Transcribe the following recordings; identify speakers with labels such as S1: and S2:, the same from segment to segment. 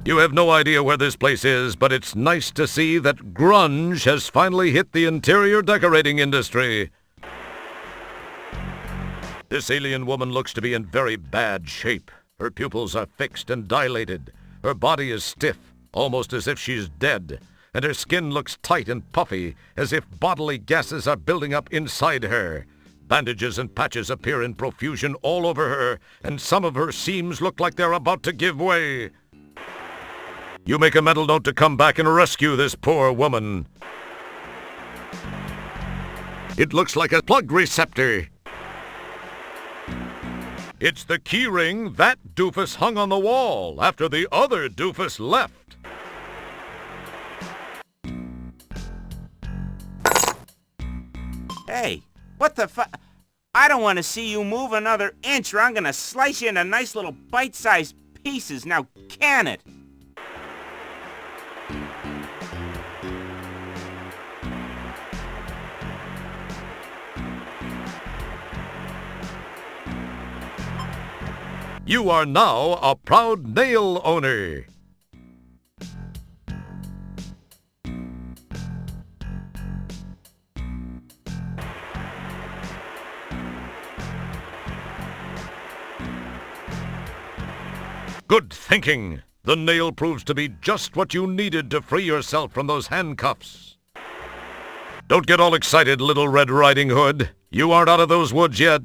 S1: You have no idea where this place is, but it's nice to see that grunge has finally hit the interior decorating industry. This alien woman looks to be in very bad shape. Her pupils are fixed and dilated. Her body is stiff, almost as if she's dead, and her skin looks tight and puffy, as if bodily gases are building up inside her. Bandages and patches appear in profusion all over her, and some of her seams look like they're about to give way. You make a mental note to come back and rescue this poor woman. It looks like a plug receptor. It's the key ring that doofus hung on the wall after the other doofus left.
S2: Hey, what the fu... I don't want to see you move another inch or I'm gonna slice you into nice little bite-sized pieces. Now, can it?
S1: You are now a proud nail owner. Good thinking. The nail proves to be just what you needed to free yourself from those handcuffs. Don't get all excited, Little Red Riding Hood. You aren't out of those woods yet.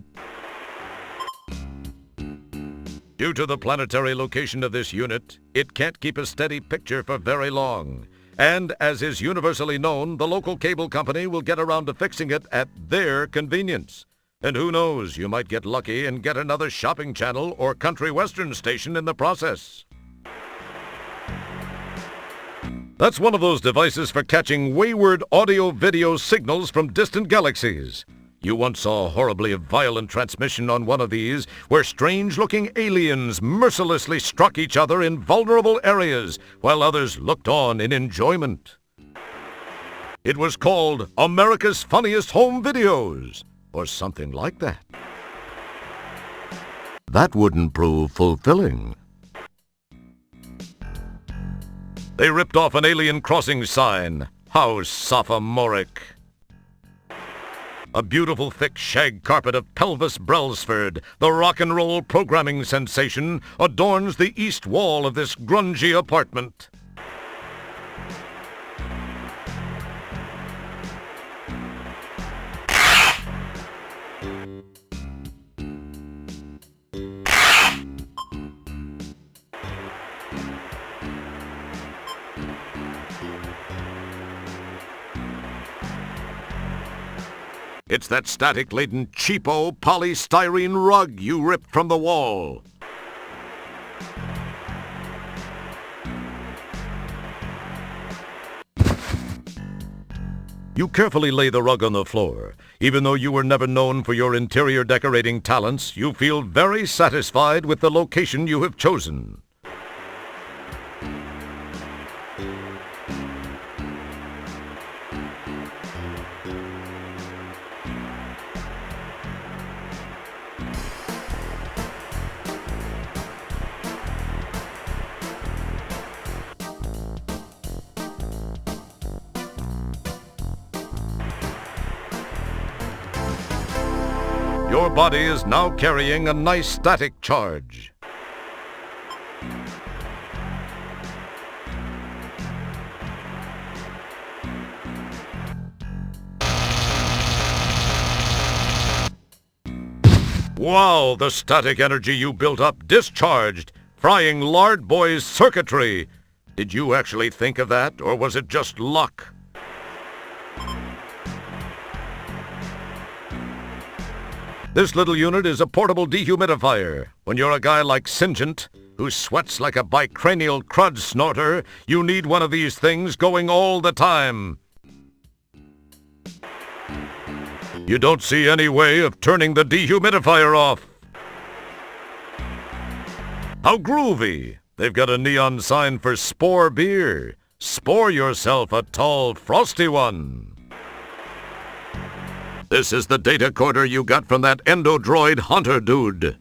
S1: Due to the planetary location of this unit, it can't keep a steady picture for very long. And as is universally known, the local cable company will get around to fixing it at their convenience. And who knows, you might get lucky and get another shopping channel or country western station in the process. That's one of those devices for catching wayward audio-video signals from distant galaxies. You once saw a horribly violent transmission on one of these where strange-looking aliens mercilessly struck each other in vulnerable areas while others looked on in enjoyment. It was called America's Funniest Home Videos, or something like that. That wouldn't prove fulfilling. They ripped off an alien crossing sign. How sophomoric. A beautiful thick shag carpet of Pelvis Brailsford, the rock and roll programming sensation, adorns the east wall of this grungy apartment. It's that static-laden, cheapo polystyrene rug you ripped from the wall. You carefully lay the rug on the floor. Even though you were never known for your interior decorating talents, you feel very satisfied with the location you have chosen. Your body is now carrying a nice static charge. Wow, the static energy you built up discharged, frying Lard Boy's circuitry. Did you actually think of that, or was it just luck? This little unit is a portable dehumidifier. When you're a guy like Singent, who sweats like a bicranial crud snorter, you need one of these things going all the time. You don't see any way of turning the dehumidifier off. How groovy! They've got a neon sign for Spore beer. Spore yourself a tall, frosty one. This is the data corder you got from that endodroid hunter dude.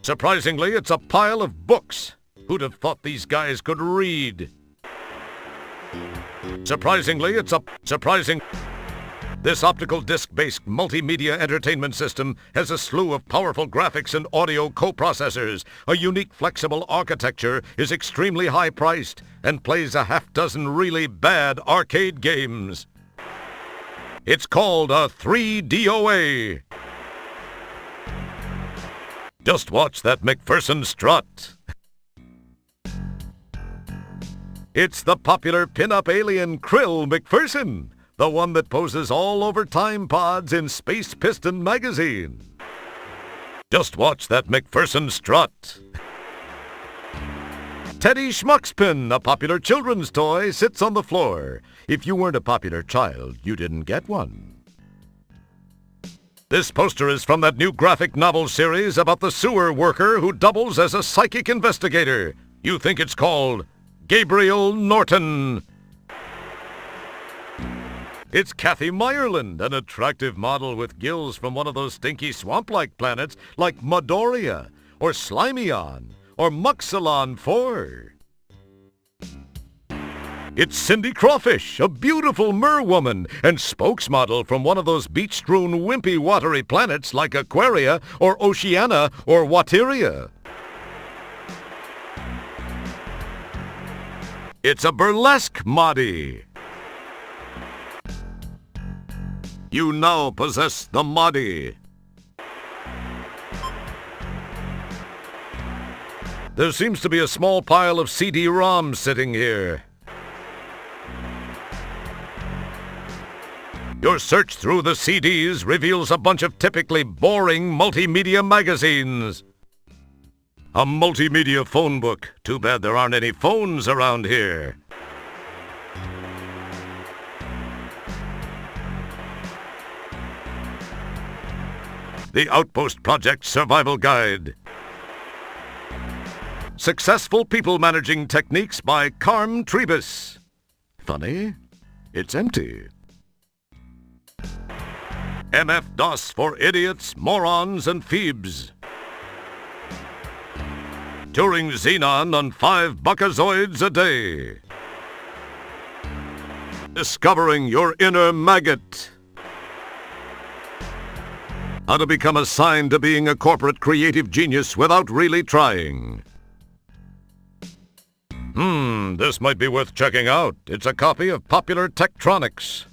S1: Surprisingly, it's a pile of books. Who'd have thought these guys could read? Surprisingly, This optical disc-based multimedia entertainment system has a slew of powerful graphics and audio coprocessors, a unique flexible architecture, is extremely high-priced, and plays a half-dozen really bad arcade games. It's called a 3DOA. Just watch that McPherson strut. It's the popular pin-up alien Krill McPherson, the one that poses all over Time Pods in Space Piston magazine. Just watch that McPherson strut. Teddy Schmuckspin, a popular children's toy, sits on the floor. If you weren't a popular child, you didn't get one. This poster is from that new graphic novel series about the sewer worker who doubles as a psychic investigator. You think it's called Gabriel Norton. It's Kathy Meyerland, an attractive model with gills from one of those stinky swamp-like planets like Modoria, or Slimyon, or Muxalon 4. It's Cindy Crawfish, a beautiful merwoman and spokesmodel from one of those beach-strewn wimpy watery planets like Aquaria, or Oceania, or Wateria. It's a burlesque Maudie. You now possess the Maudie. There seems to be a small pile of CD-ROMs sitting here. Your search through the CDs reveals a bunch of typically boring multimedia magazines. A multimedia phone book. Too bad there aren't any phones around here. The Outpost Project Survival Guide. Successful People Managing Techniques by Carm Trebus. Funny, it's empty. MF-DOS for idiots, morons, and phoebes. Turing Xenon on 5 buckazoids a day. Discovering your inner maggot. How to become assigned to being a corporate creative genius without really trying. This might be worth checking out. It's a copy of Popular Tektronix.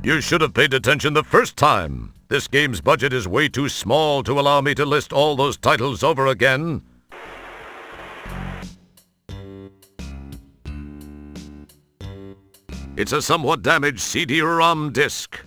S1: You should have paid attention the first time. This game's budget is way too small to allow me to list all those titles over again. It's a somewhat damaged CD-ROM disc.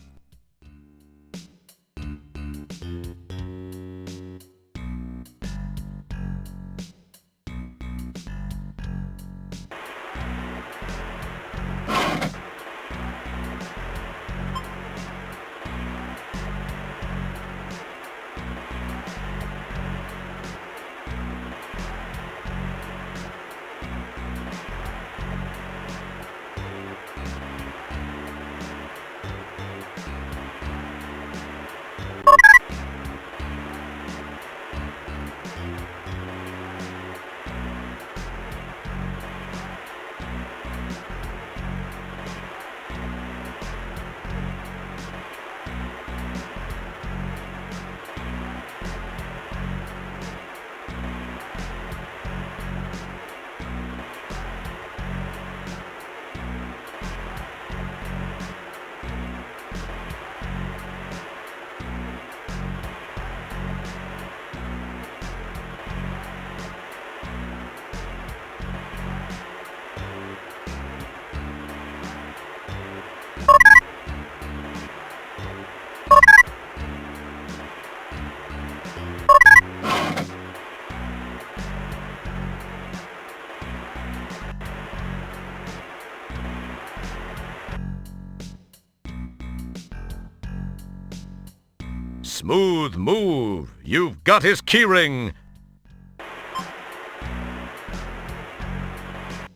S1: Smooth move. You've got his keyring.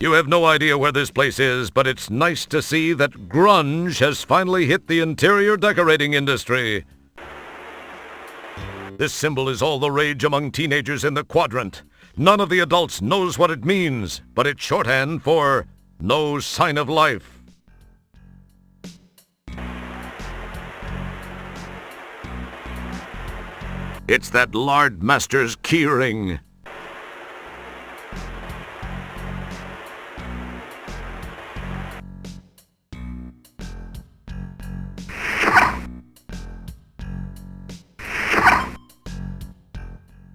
S1: You have no idea where this place is, but it's nice to see that grunge has finally hit the interior decorating industry. This symbol is all the rage among teenagers in the quadrant. None of the adults knows what it means, but it's shorthand for no sign of life. It's that Lard Master's keyring.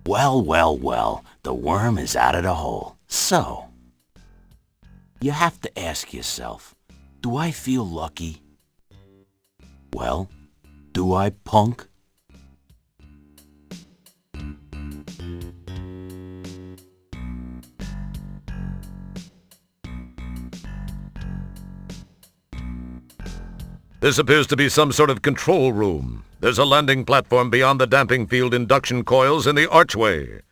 S2: Well, the worm is out of the hole. So, you have to ask yourself, do I feel lucky? Well, do I, punk?
S1: This appears to be some sort of control room. There's a landing platform beyond the damping field induction coils in the archway.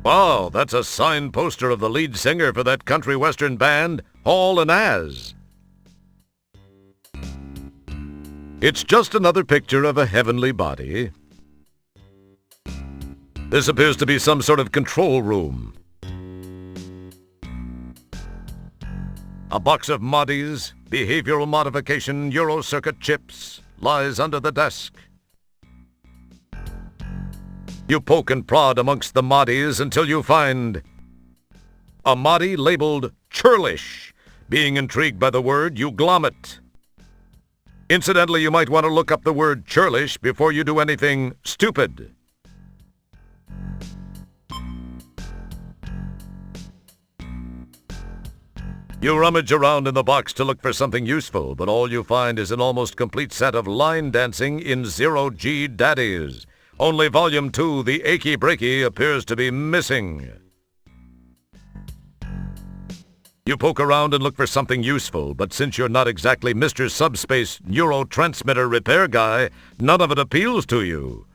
S1: Wow, that's a signed poster of the lead singer for that country western band, Hall & Az. It's just another picture of a heavenly body. This appears to be some sort of control room. A box of MODIs, behavioral modification Eurocircuit chips, lies under the desk. You poke and prod amongst the MODIs until you find a MODI labeled churlish. Being intrigued by the word, you glom it. Incidentally, you might want to look up the word churlish before you do anything stupid. You rummage around in the box to look for something useful, but all you find is an almost complete set of line dancing in 0G daddies. Only Volume 2, the Achy Breaky, appears to be missing. You poke around and look for something useful, but since you're not exactly Mr. Subspace Neurotransmitter Repair Guy, none of it appeals to you.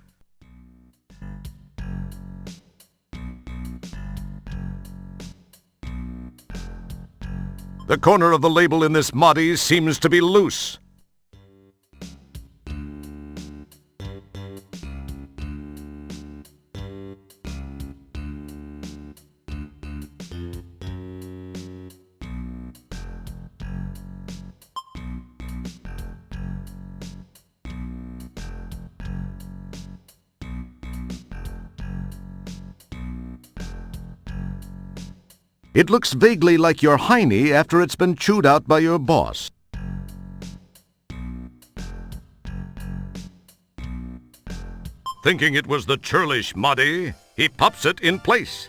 S1: The corner of the label in this MODI seems to be loose. It looks vaguely like your hiney after it's been chewed out by your boss. Thinking it was the churlish MODI, he pops it in place.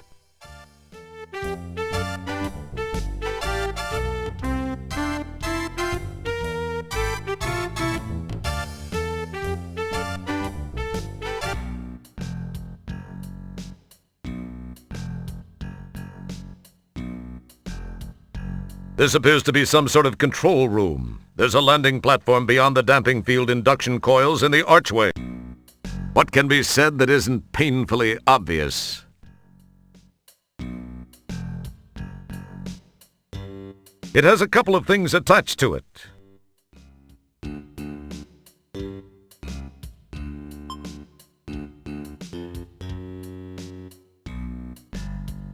S1: This appears to be some sort of control room. There's a landing platform beyond the damping field induction coils in the archway. What can be said that isn't painfully obvious? It has a couple of things attached to it.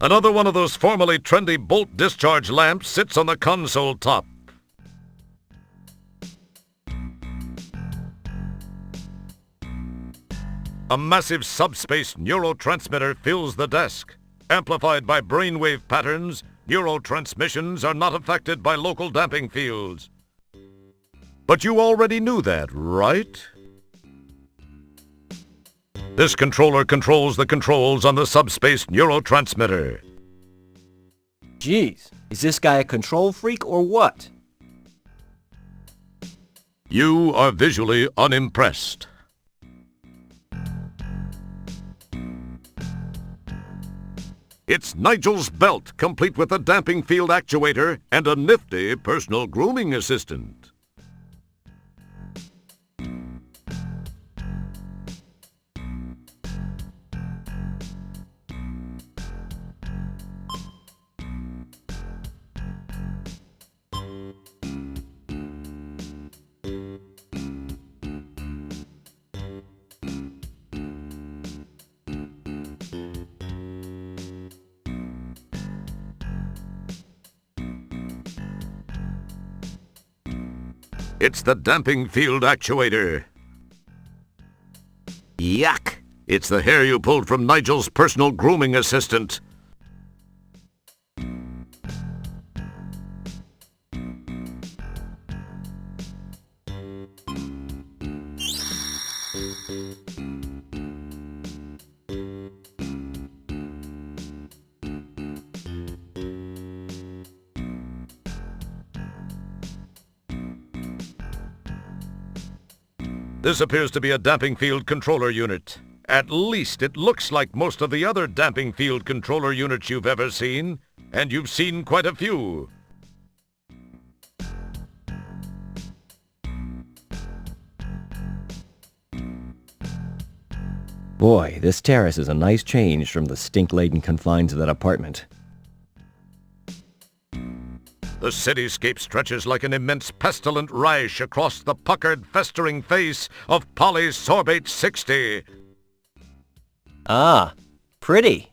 S1: Another one of those formerly trendy bolt discharge lamps sits on the console top. A massive subspace neurotransmitter fills the desk. Amplified by brainwave patterns, neurotransmissions are not affected by local damping fields. But you already knew that, right? This controller controls the controls on the subspace neurotransmitter.
S3: Jeez, is this guy a control freak or what?
S1: You are visually unimpressed. It's Nigel's belt, complete with a damping field actuator and a nifty personal grooming assistant. It's the damping field actuator.
S2: Yuck!
S1: It's the hair you pulled from Nigel's personal grooming assistant. This appears to be a damping field controller unit. At least it looks like most of the other damping field controller units you've ever seen, and you've seen quite a few.
S3: Boy, this terrace is a nice change from the stink-laden confines of that apartment.
S1: The cityscape stretches like an immense pestilent rash across the puckered, festering face of Polysorbate 60.
S3: Ah, pretty.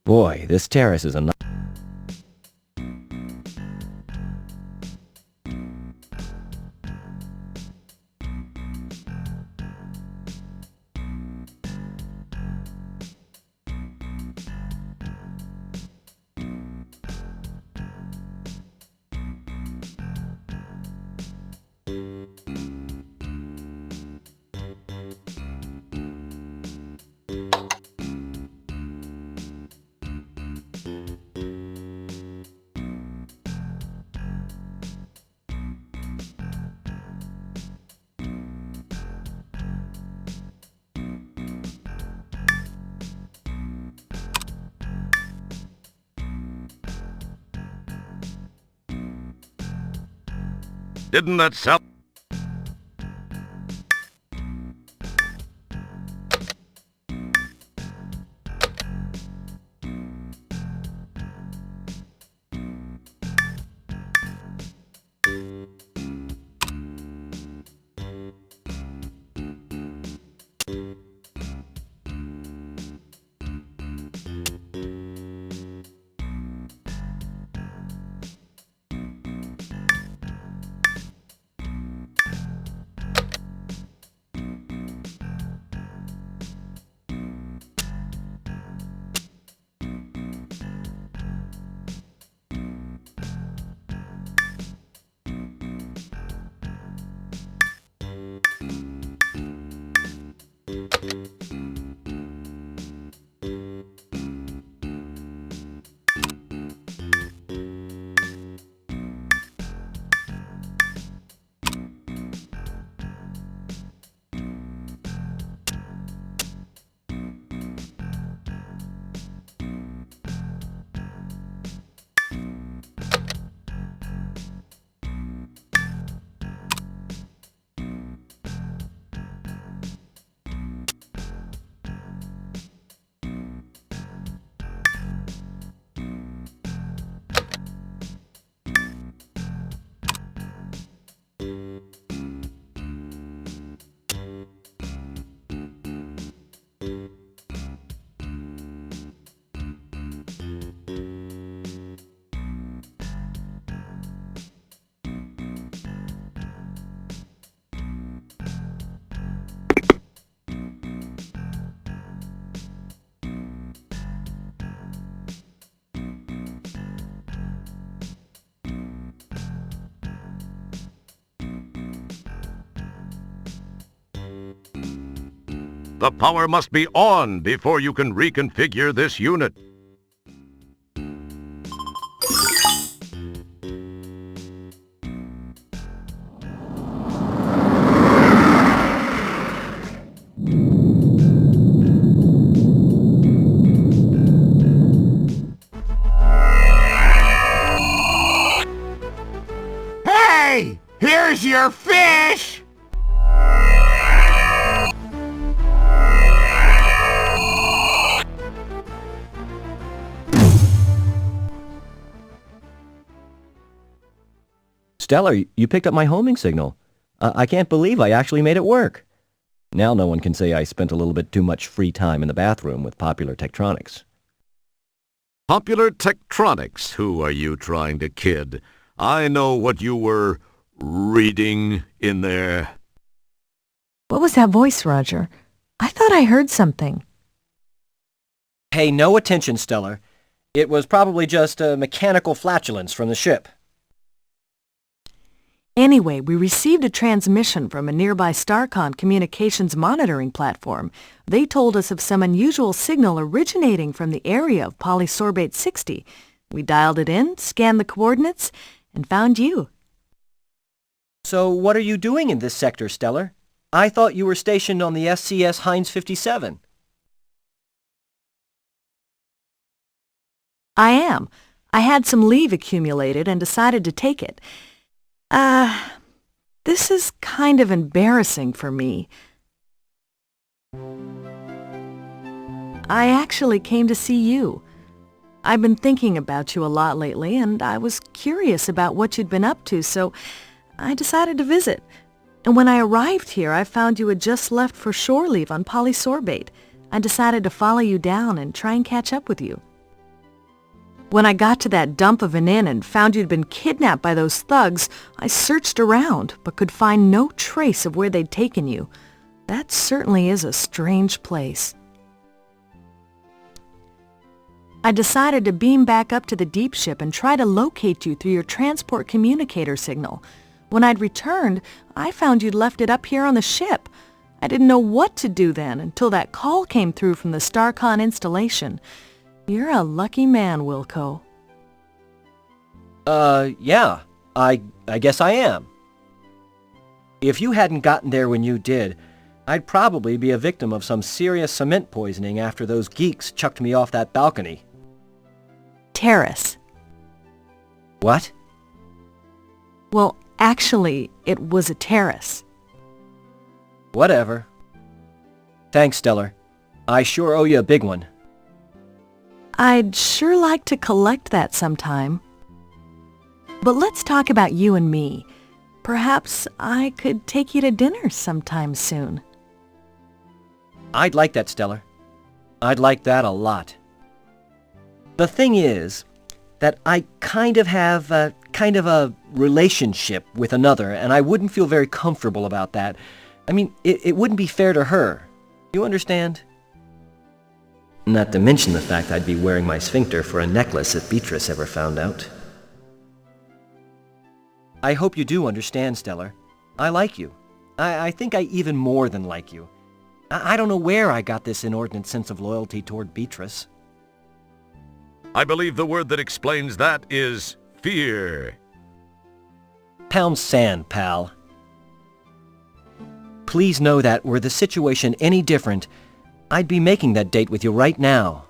S3: Boy, this terrace is a nice...
S1: Didn't that sound... The power must be on before you can reconfigure this unit.
S4: Hey! Here's your fish!
S3: Stellar, you picked up my homing signal. I can't believe I actually made it work. Now no one can say I spent a little bit too much free time in the bathroom with Popular Tektronix.
S1: Popular Tektronix? Who are you trying to kid? I know what you were reading in there.
S5: What was that voice, Roger? I thought I heard something.
S3: Pay no attention, Stellar. It was probably just a mechanical flatulence from the ship.
S5: Anyway, we received a transmission from a nearby StarCon communications monitoring platform. They told us of some unusual signal originating from the area of polysorbate 60. We dialed it in, scanned the coordinates, and found you.
S3: So what are you doing in this sector, Stellar? I thought you were stationed on the SCS Heinz 57.
S5: I am. I had some leave accumulated and decided to take it. This is kind of embarrassing for me. I actually came to see you. I've been thinking about you a lot lately, and I was curious about what you'd been up to, so I decided to visit. And when I arrived here, I found you had just left for shore leave on polysorbate. I decided to follow you down and try and catch up with you. When I got to that dump of an inn and found you'd been kidnapped by those thugs, I searched around but could find no trace of where they'd taken you. That certainly is a strange place. I decided to beam back up to the deep ship and try to locate you through your transport communicator signal. When I'd returned, I found you'd left it up here on the ship. I didn't know what to do then until that call came through from the StarCon installation. You're a lucky man, Wilco.
S3: Yeah. I guess I am. If you hadn't gotten there when you did, I'd probably be a victim of some serious cement poisoning after those geeks chucked me off that balcony.
S5: Terrace.
S3: What?
S5: Well, actually, it was a terrace.
S3: Whatever. Thanks, Stellar. I sure owe you a big one.
S5: I'd sure like to collect that sometime. But let's talk about you and me. Perhaps I could take you to dinner sometime soon.
S3: I'd like that, Stellar. I'd like that a lot. The thing is that I kind of have a relationship with another, and I wouldn't feel very comfortable about that. I mean, it wouldn't be fair to her. You understand? Not to mention the fact I'd be wearing my sphincter for a necklace if Beatrice ever found out. I hope you do understand, Stellar. I like you. I think I even more than like you. I don't know where I got this inordinate sense of loyalty toward Beatrice.
S1: I believe the word that explains that is fear.
S3: Pound sand, pal. Please know that were the situation any different, I'd be making that date with you right now.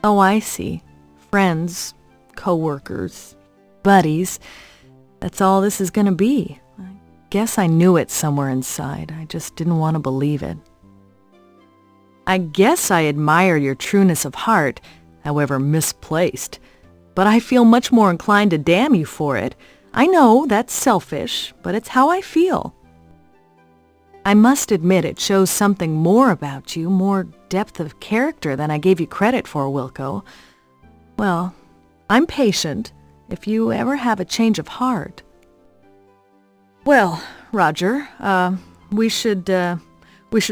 S5: Oh, I see. Friends, co-workers, buddies. That's all this is gonna be. I guess I knew it somewhere inside. I just didn't want to believe it. I guess I admire your trueness of heart, however misplaced. But I feel much more inclined to damn you for it. I know that's selfish, but it's how I feel. I must admit it shows something more about you, more depth of character than I gave you credit for, Wilco. Well, I'm patient if you ever have a change of heart. Well, Roger, we should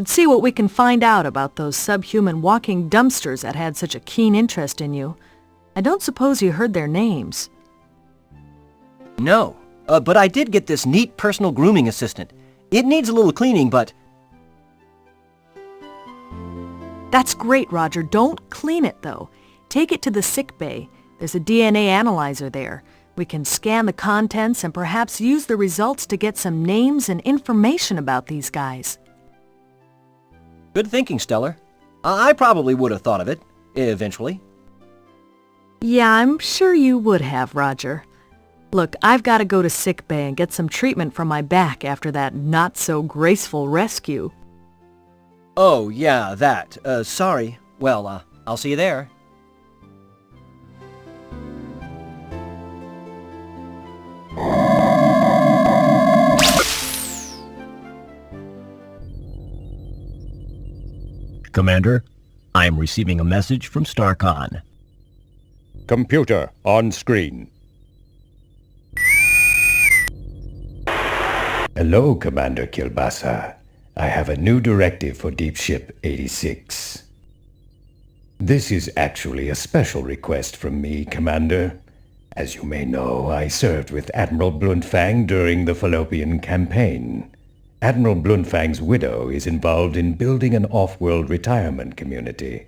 S5: see what we can find out about those subhuman walking dumpsters that had such a keen interest in you. I don't suppose you heard their names.
S3: No, but I did get this neat personal grooming assistant. It needs a little cleaning, but...
S5: That's great, Roger. Don't clean it, though. Take it to the sick bay. There's a DNA analyzer there. We can scan the contents and perhaps use the results to get some names and information about these guys.
S3: Good thinking, Stellar. I probably would have thought of it, eventually.
S5: Yeah, I'm sure you would have, Roger. Look, I've got to go to sick bay and get some treatment for my back after that not-so-graceful rescue.
S3: Oh, yeah, that. Sorry. Well, I'll see you there.
S6: Commander, I am receiving a message from StarCon.
S7: Computer on screen. Hello, Commander Kilbasa. I have a new directive for Deep Ship 86. This is actually a special request from me, Commander. As you may know, I served with Admiral Bluntfang during the Fallopian campaign. Admiral Bluntfang's widow is involved in building an off-world retirement community.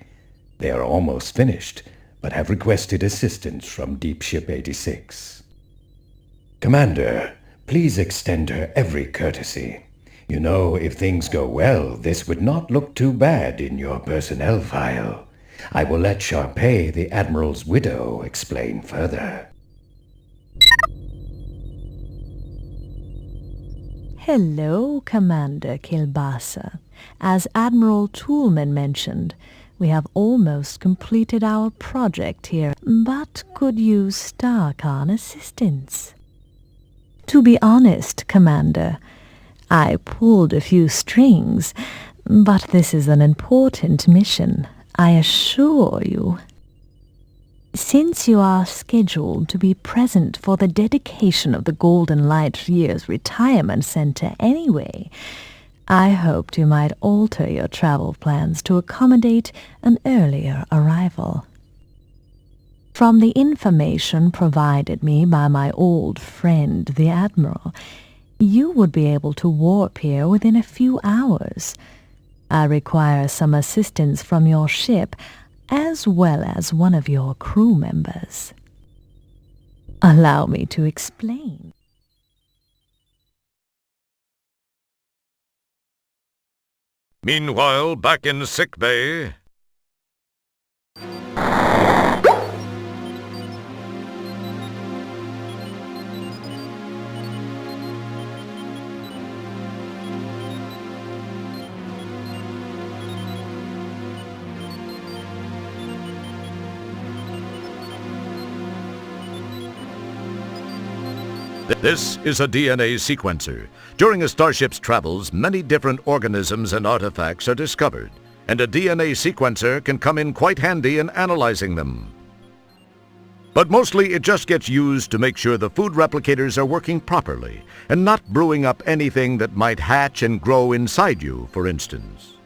S7: They are almost finished, but have requested assistance from Deep Ship 86. Commander, please extend her every courtesy. You know, if things go well, this would not look too bad in your personnel file. I will let Sharpay, the Admiral's widow, explain further.
S5: Hello, Commander Kilbasa. As Admiral Toolman mentioned, we have almost completed our project here, but could use Starcon assistance. To be honest, Commander, I pulled a few strings, but this is an important mission, I assure you. Since you are scheduled to be present for the dedication of the Golden Light Year's Retirement Center anyway, I hoped you might alter your travel plans to accommodate an earlier arrival. From the information provided me by my old friend, the Admiral, you would be able to warp here within a few hours. I require some assistance from your ship, as well as one of your crew members. Allow me to explain.
S1: Meanwhile, back in sickbay... This is a DNA sequencer. During a starship's travels, many different organisms and artifacts are discovered, and a DNA sequencer can come in quite handy in analyzing them. But mostly it just gets used to make sure the food replicators are working properly, and not brewing up anything that might hatch and grow inside you, for instance.